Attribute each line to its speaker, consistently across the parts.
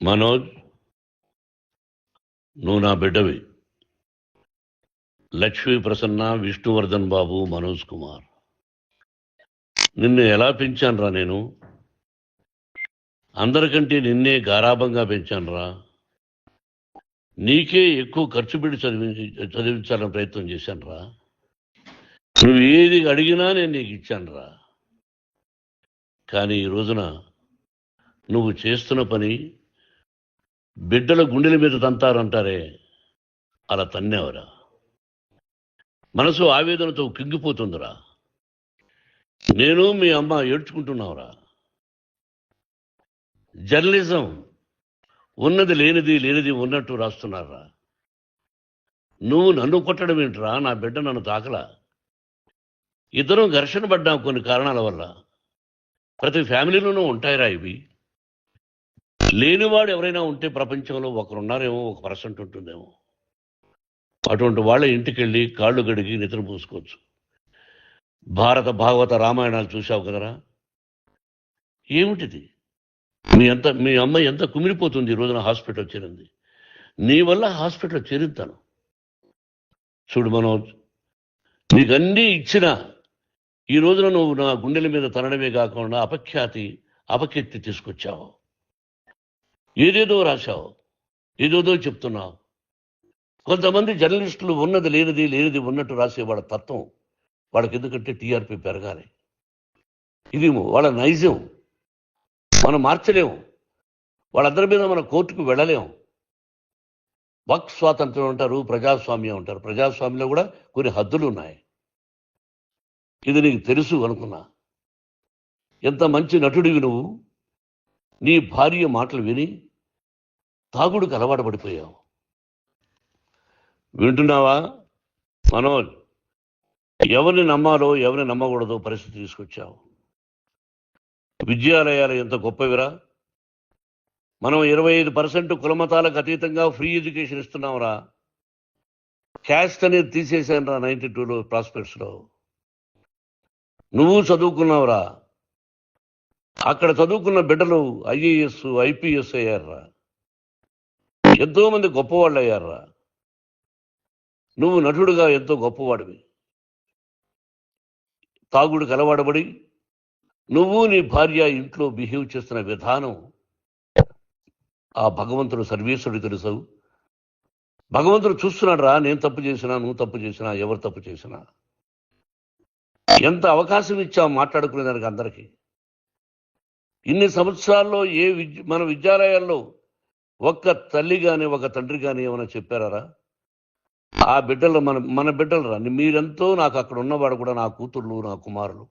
Speaker 1: మనోజ్, నువ్వు నా బిడ్డవి. లక్ష్మీ ప్రసన్న, విష్ణువర్ధన్ బాబు, మనోజ్ కుమార్. నిన్ను ఎలా పెంచానురా నేను? అందరికంటే నిన్నే గారాభంగా పెంచానురా. నీకే ఎక్కువ ఖర్చు పెట్టి చదివించాలని ప్రయత్నం చేశానురా. నువ్వు ఏది అడిగినా నేను నీకు ఇచ్చానురా. కానీ ఈ రోజున నువ్వు చేస్తున్న పని బిడ్డల గుండెల మీద తంతారంటారే, అలా తన్నేవరా. మనసు ఆవేదనతో కింగిపోతుందిరా. నేను మీ అమ్మ ఏడ్చుకుంటున్నావురా. జర్నలిజం ఉన్నది లేనిది, లేనిది ఉన్నట్టు రాస్తున్నారా. నువ్వు నన్ను కొట్టడం ఏంట్రా? నా బిడ్డ నన్ను తాకలా. ఇద్దరం ఘర్షణ పడ్డాం కొన్ని కారణాల వల్ల. ప్రతి ఫ్యామిలీలోనూ ఉంటాయిరా ఇవి. లేనివాడు ఎవరైనా ఉంటే ప్రపంచంలో ఒకరున్నారేమో, 1% ఉంటుందేమో. అటువంటి వాళ్ళ ఇంటికి వెళ్ళి కాళ్ళు గడిగి నిద్ర పూసుకోవచ్చు. భారత భాగవత రామాయణాలు చూశావు కదరా. ఏమిటిది? మీ అమ్మాయి ఎంత కుమిలిపోతుంది ఈ రోజున హాస్పిటల్ చేరింది. నీ వల్ల హాస్పిటల్ చేరుతాను. చూడు మనోజ్, నీకన్నీ ఇచ్చినా ఈ రోజున నువ్వు నా గుండెల మీద తనడమే కాకుండా అపకీర్తి తీసుకొచ్చావు. ఏదేదో రాశావు, ఏదేదో చెప్తున్నావు. కొంతమంది జర్నలిస్టులు ఉన్నది లేనిది, లేనిది ఉన్నట్టు రాసేవాళ్ళ తత్వం వాళ్ళకి ఎందుకంటే టీఆర్పీ పెరగాలి. ఇది వాళ్ళ నైజం. మనం మార్చలేము. వాళ్ళందరి మీద మన కోర్టుకు వెళ్ళలేము. వాక్ స్వాతంత్రం అంటారు, ప్రజాస్వామ్యం అంటారు. ప్రజాస్వామ్యంలో కూడా కొన్ని హద్దులు ఉన్నాయి. ఇది నీకు తెలుసు అనుకున్నా. ఎంత మంచి నటుడివి నువ్వు. నీ భార్య మాటలు విని తాగుడికి అలవాటు పడిపోయావు. వింటున్నావా మనోజ్? ఎవరిని నమ్మాలో ఎవరిని నమ్మకూడదో పరిస్థితి తీసుకొచ్చావు. విద్యాలయాలు ఎంత గొప్పవిరా. మనం 25% కులమతాలకు అతీతంగా ఫ్రీ ఎడ్యుకేషన్ ఇస్తున్నాంరా. క్యాస్ట్ అనేది తీసేశాను రా 92లో ప్రాస్పెక్ట్స్లో. నువ్వు చదువుకున్నావురా. అక్కడ చదువుకున్న బిడ్డలు ఐఏఎస్, ఐపీఎస్ అయ్యారా. ఎంతోమంది గొప్పవాళ్ళు అయ్యారా. నువ్వు నటుడుగా ఎంతో గొప్పవాడివి. తాగుడికి అలవాడబడి నువ్వు నీ భార్య ఇంట్లో బిహేవ్ చేస్తున్న విధానం ఆ భగవంతుడు సర్వేశ్వరుడు తెలుసు. భగవంతుడు చూస్తున్నాడు రా. నేను తప్పు చేసినా, నువ్వు తప్పు చేసినా, ఎవరు తప్పు చేసినా. ఎంత అవకాశం ఇచ్చావు మాట్లాడుకునేదానికి అందరికీ. ఇన్ని సంవత్సరాల్లో మన విద్యాలయాల్లో ఒక్క తల్లి కానీ ఒక తండ్రి కానీ ఏమైనా చెప్పారా? ఆ బిడ్డలు మన బిడ్డలు రా. మీరెంతో నాకు అక్కడ ఉన్నవాడు కూడా నా కూతుర్లు, నా కుమారులు.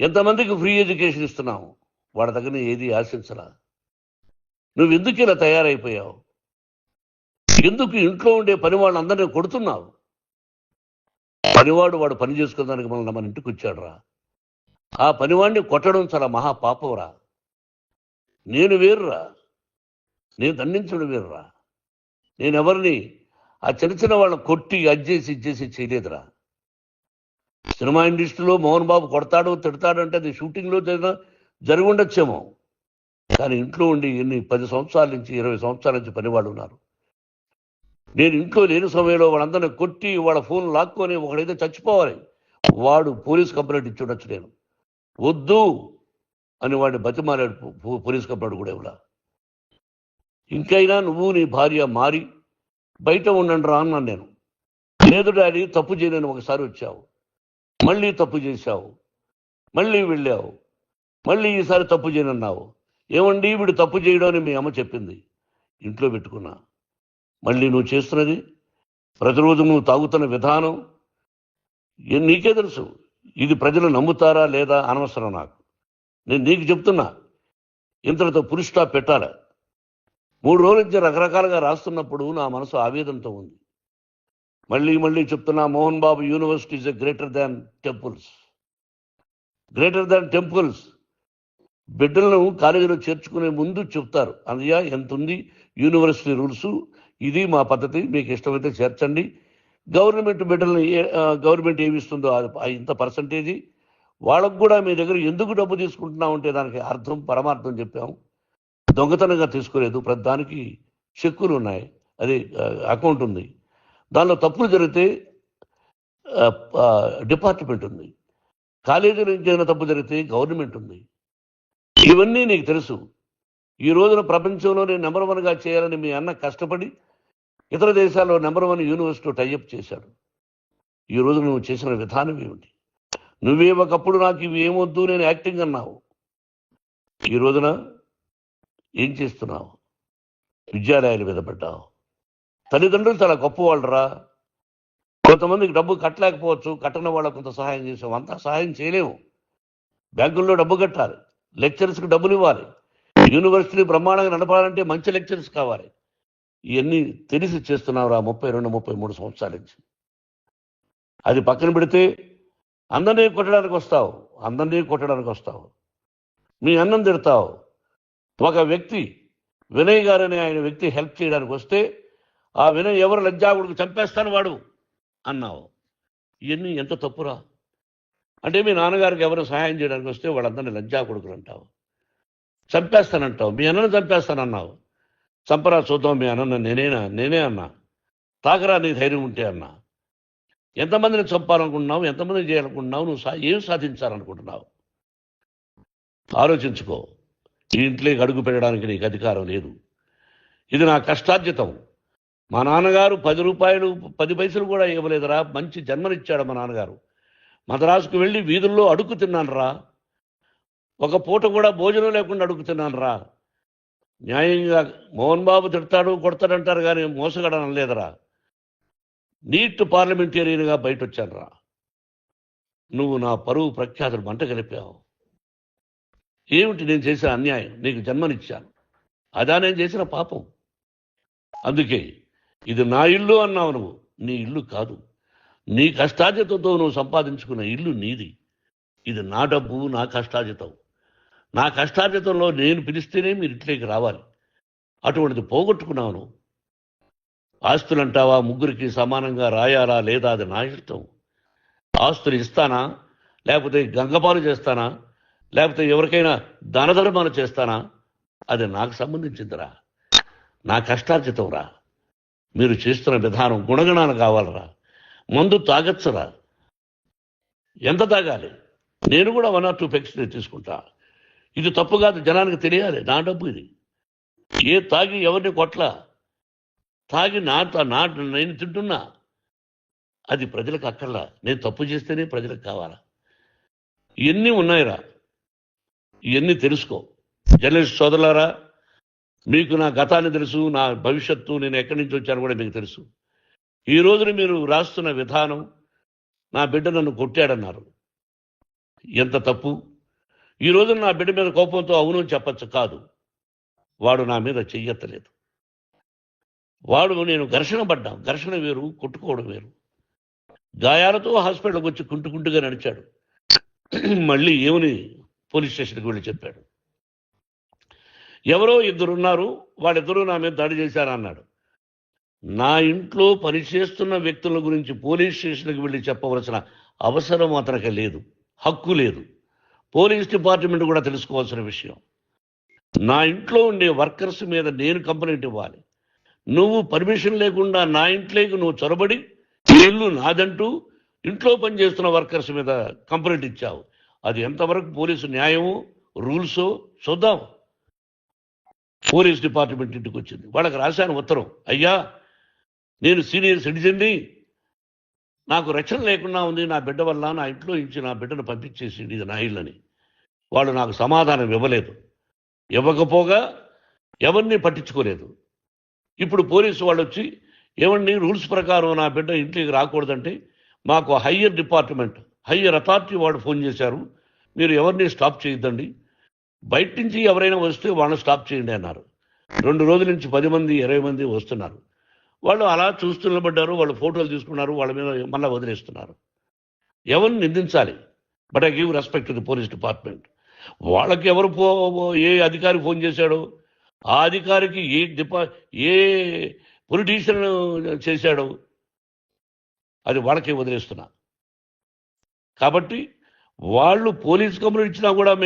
Speaker 1: ఎంతమందికి ఫ్రీ ఎడ్యుకేషన్ ఇస్తున్నావు. వాడి దగ్గర ఏది ఆశించరా. నువ్వు ఎందుకు ఇలా తయారైపోయావు? ఎందుకు ఇంట్లో ఉండే పని వాళ్ళందరినీ కొడుతున్నావు? పనివాడు వాడు పని చేసుకునేదానికి మన ఇంటికి వచ్చాడు రా. ఆ పనివాడిని కొట్టడం చాలా మహాపాపంరా. నేను వేరురా. నేను దండించడం వేరురా. నేను ఎవరిని ఆ చిన్న వాళ్ళని కొట్టి అజ్జేసి ఇచ్చేసి చేయలేదురా. సినిమా ఇండస్ట్రీలో మోహన్ బాబు కొడతాడు, తిడతాడు అంటే అది షూటింగ్లో జరిగి ఉండొచ్చేమో. కానీ ఇంట్లో ఉండి 10 సంవత్సరాల నుంచి 20 సంవత్సరాల నుంచి పనివాడు ఉన్నారు. నేను ఇంట్లో లేని సమయంలో వాళ్ళందరినీ కొట్టి వాళ్ళ ఫోన్ లాక్కొని ఒకడైతే చచ్చిపోవాలి. వాడు పోలీస్ కంప్లైంట్ ఇచ్చి ఉండొచ్చు. నేను వద్దు అని వాడిని బతిమాలాడు. పోలీస్ కంప్లైంట్ కూడా ఇవ్వడా. ఇంకైనా నువ్వు నీ భార్య మారి బయట ఉండండి రా అన్నాను నేను. లేదు డాడీ, తప్పు చేయలేని ఒకసారి వచ్చావు, మళ్ళీ తప్పు చేశావు, మళ్ళీ వెళ్ళావు, మళ్ళీ ఈసారి తప్పు చేయనన్నావు. ఏమండి వీడు తప్పు చేయడం అని మీ అమ్మ చెప్పింది. ఇంట్లో పెట్టుకున్నా. మళ్ళీ నువ్వు చేస్తున్నది, ప్రతిరోజు నువ్వు తాగుతున్న విధానం నీకే తెలుసు. ఇది ప్రజలు నమ్ముతారా లేదా అనవసరం నాకు. నేను నీకు చెప్తున్నా, ఇంతటితో పులి స్టాప్ పెట్టాలి. 3 రోజుల నుంచి రకరకాలుగా రాస్తున్నప్పుడు నా మనసు ఆవేదనతో ఉంది. మళ్ళీ చెప్తున్నా, Mohan Babu university is greater than temples. Greater than temples. బిడ్డలను కాలేజీలో చేర్చుకునే ముందు చెప్తారు, అన్నయ్య ఎంత ఉంది యూనివర్సిటీ రూల్స్, ఇది మా పద్ధతి, మీకు ఇష్టమైతే చేర్చండి. గవర్నమెంట్ బిడ్డలను గవర్నమెంట్ ఏమిస్తుందో ఇంత పర్సంటేజీ వాళ్ళకు కూడా మీ దగ్గర ఎందుకు డబ్బు తీసుకుంటున్నాం అంటే దానికి అర్థం పరమార్థం చెప్పాము. దొంగతనంగా తీసుకోలేదు, ప్రతి దానికి చెక్కులు ఉన్నాయి, అది అకౌంట్ ఉంది. దానిలో తప్పులు జరిగితే డిపార్ట్మెంట్ ఉంది. కాలేజీలో ఇంకేమైనా తప్పు జరిగితే గవర్నమెంట్ ఉంది. ఇవన్నీ నీకు తెలుసు. ఈ రోజున ప్రపంచంలో నేను నెంబర్ 1గా చేయాలని మీ అన్న కష్టపడి ఇతర దేశాల్లో నెంబర్ 1 యూనివర్సిటీ టైఅప్ చేశాడు. ఈ రోజు నువ్వు చేసిన విధానం ఏమిటి? నువ్వే ఒకప్పుడు నాకు ఇవి ఏమొద్దు, నేను యాక్టింగ్ అన్నావు. ఈ రోజున ఏం చేస్తున్నావు? విద్యాలయాలు మీద పడ్డావు. తల్లిదండ్రులు చాలా గొప్పవాళ్ళరా. కొంతమందికి డబ్బు కట్టలేకపోవచ్చు, కట్టని వాళ్ళకు కొంత సహాయం చేసాం. అంతా సహాయం చేయలేము. బ్యాంకుల్లో డబ్బు కట్టాలి, లెక్చరర్స్కి డబ్బులు ఇవ్వాలి, యూనివర్సిటీ బ్రహ్మాండంగా నడపాలంటే మంచి లెక్చరర్స్ కావాలి. ఇవన్నీ తెలిసి చేస్తున్నావురా 32, 33 సంవత్సరాల నుంచి. అది పక్కన పెడితే అందరినీ కొట్టడానికి వస్తావు. మీ అన్నం తిడతావు. ఒక వ్యక్తి వినయ్ గారనే ఆయన వ్యక్తి హెల్ప్ చేయడానికి వస్తే ఆ వినయ్ ఎవరు లజ్జాగుడికి చంపేస్తాను వాడు అన్నావు. ఇవన్నీ ఎంత తప్పురా? అంటే మీ నాన్నగారికి ఎవరు సహాయం చేయడానికి వస్తే వాళ్ళందరినీ లజ్జాగుడుకులు అంటావు, చంపేస్తానంటావు. మీ అన్నను చంపేస్తానన్నావు. చంపరా చూద్దాం మీ అన్న. నేనే అన్నా. తాకరా నీ ధైర్యం ఉంటే అన్నా. ఎంతమందిని చంపాలనుకుంటున్నావు? ఎంతమందిని చేయాలనుకుంటున్నావు? నువ్వు ఏం సాధించాలనుకుంటున్నావు? ఆలోచించుకో. ఈ ఇంట్లోకి అడుగు పెట్టడానికి నీకు అధికారం లేదు. ఇది నా కష్టార్జితం. మా నాన్నగారు 10 రూపాయలు 10 పైసలు కూడా ఇవ్వలేదురా. మంచి జన్మనిచ్చాడు మా నాన్నగారు. మద్రాసుకు వెళ్ళి వీధుల్లో అడుగు తిన్నాను రా. ఒక పూట కూడా భోజనం లేకుండా అడుగు తిన్నాను రా. న్యాయంగా మోహన్ బాబు తిడతాడు, కొడతాడంటారు కానీ మోసగాడని అనలేదురా. నీట్ పార్లమెంటేరియన్గా బయట వచ్చాను రా. నువ్వు నా పరువు ప్రఖ్యాతులు మంట కలిపావు. ఏమిటి నేను చేసిన అన్యాయం? నీకు జన్మనిచ్చాను, అదా నేను చేసిన పాపం. అందుకే ఇది నా ఇల్లు అన్నావు. నువ్వు నీ ఇల్లు కాదు. నీ కష్టార్జితంతో నువ్వు సంపాదించుకున్న ఇల్లు నీది. ఇది నా డబ్బు, నా కష్టార్జితం. నా కష్టార్జితంలో నేను పిలిస్తేనే మీరు ఇంట్లోకి రావాలి. అటువంటిది పోగొట్టుకున్నావు నువ్వు. ఆస్తులు అంటావా? ముగ్గురికి సమానంగా రాయాలా లేదా అది నా ఇష్టం. ఆస్తులు ఇస్తానా, లేకపోతే గంగపాలు చేస్తానా, లేకపోతే ఎవరికైనా దానధర్మాలు చేస్తానా, అది నాకు సంబంధించిందిరా. నా కష్టార్జితం రా. మీరు చేస్తున్న విధానం గుణగణాలు కావాలరా. మందు తాగచ్చురా. ఎంత తాగాలి? నేను కూడా 1 or 2 పెగ్స్ తీసుకుంటా. ఇది తప్పు కాదు, జనానికి తెలియాలి. నా డబ్బు ఇది. తాగి ఎవరిని కొట్లా, తాగి నేను తింటున్నా. అది ప్రజలకు అక్కర్లా. నేను తప్పు చేస్తేనే ప్రజలకు కావాలా. ఇవన్నీ ఉన్నాయిరా. ఇవన్నీ తెలుసుకో. జర్నలిస్ట్ సోదరులారా, మీకు నా గతాన్ని తెలుసు, నా భవిష్యత్తు, నేను ఎక్కడి నుంచి వచ్చాను కూడా మీకు తెలుసు. ఈ రోజున మీరు రాస్తున్న విధానం, నా బిడ్డ నన్ను కొట్టాడన్నారు. ఎంత తప్పు! ఈ రోజున నా బిడ్డ మీద కోపంతో అవును చెప్పచ్చు. కాదు, వాడు నా మీద చెయ్యెత్తలేదు. నేను ఘర్షణ పడ్డాం. ఘర్షణ వేరు, కొట్టుకోవడం వేరు. గాయాలతో హాస్పిటల్కి వచ్చి కుంటుకుంటుగా నడిచాడు. మళ్ళీ ఏమని పోలీస్ స్టేషన్కి వెళ్ళి చెప్పాడు. ఎవరో 2 ఉన్నారు, వాళ్ళిద్దరూ నా మీద దాడి చేశారన్నాడు. నా ఇంట్లో పనిచేస్తున్న వ్యక్తుల గురించి పోలీస్ స్టేషన్కి వెళ్ళి చెప్పవలసిన అవసరం అతనికి లేదు, హక్కు లేదు. పోలీస్ డిపార్ట్మెంట్ కూడా తెలుసుకోవాల్సిన విషయం. నా ఇంట్లో ఉండే వర్కర్స్ మీద నేను కంప్లైంట్ ఇవ్వాలి. నువ్వు పర్మిషన్ లేకుండా నా ఇంట్లోకి నువ్వు చొరబడి ఇల్లు నాదంటూ ఇంట్లో పనిచేస్తున్న వర్కర్స్ మీద కంప్లైంట్ ఇచ్చావు. అది ఎంతవరకు పోలీసు న్యాయమో రూల్సో చూద్దాం. పోలీస్ డిపార్ట్మెంట్ ఇంటికి వచ్చింది. వాళ్ళకి రాశాను ఉత్తరం, అయ్యా నేను సీనియర్ సిటిజన్ని, నాకు రక్షణ లేకుండా ఉంది, నా బిడ్డ వల్ల నా ఇంట్లో నుంచి నా బిడ్డను పంపించేసి ఇది నా ఇల్లని. వాళ్ళు నాకు సమాధానం ఇవ్వలేదు. ఇవ్వకపోగా ఎవరిని పట్టించుకోలేదు. ఇప్పుడు పోలీసు వాళ్ళు వచ్చి ఏమండి రూల్స్ ప్రకారం నా బిడ్డ ఇంటికి రాకూడదంటే మాకు హయ్యర్ అథారిటీ వాడు ఫోన్ చేశారు, మీరు ఎవరిని స్టాప్ చేయొద్దండి, బయట నుంచి ఎవరైనా వస్తే వాళ్ళని స్టాప్ చేయండి అన్నారు. 2 రోజుల నుంచి 10 మంది 20 మంది వస్తున్నారు. వాళ్ళు అలా చూస్తూ నిలబడ్డారు. వాళ్ళు ఫోటోలు తీసుకున్నారు, వాళ్ళ మీద మళ్ళీ వదిలేస్తున్నారు. ఎవరిని నిందించాలి? But I give respect to the police department. వాళ్ళకి ఎవరు ఏ అధికారి ఫోన్ చేశాడో, ఆ అధికారికి ఏ పొలిటీషియన్ చేశాడో అది వాళ్ళకే వదిలేస్తున్నా. కాబట్టి వాళ్ళు పోలీస్ కంప్లైంట్ ఇచ్చినా కూడా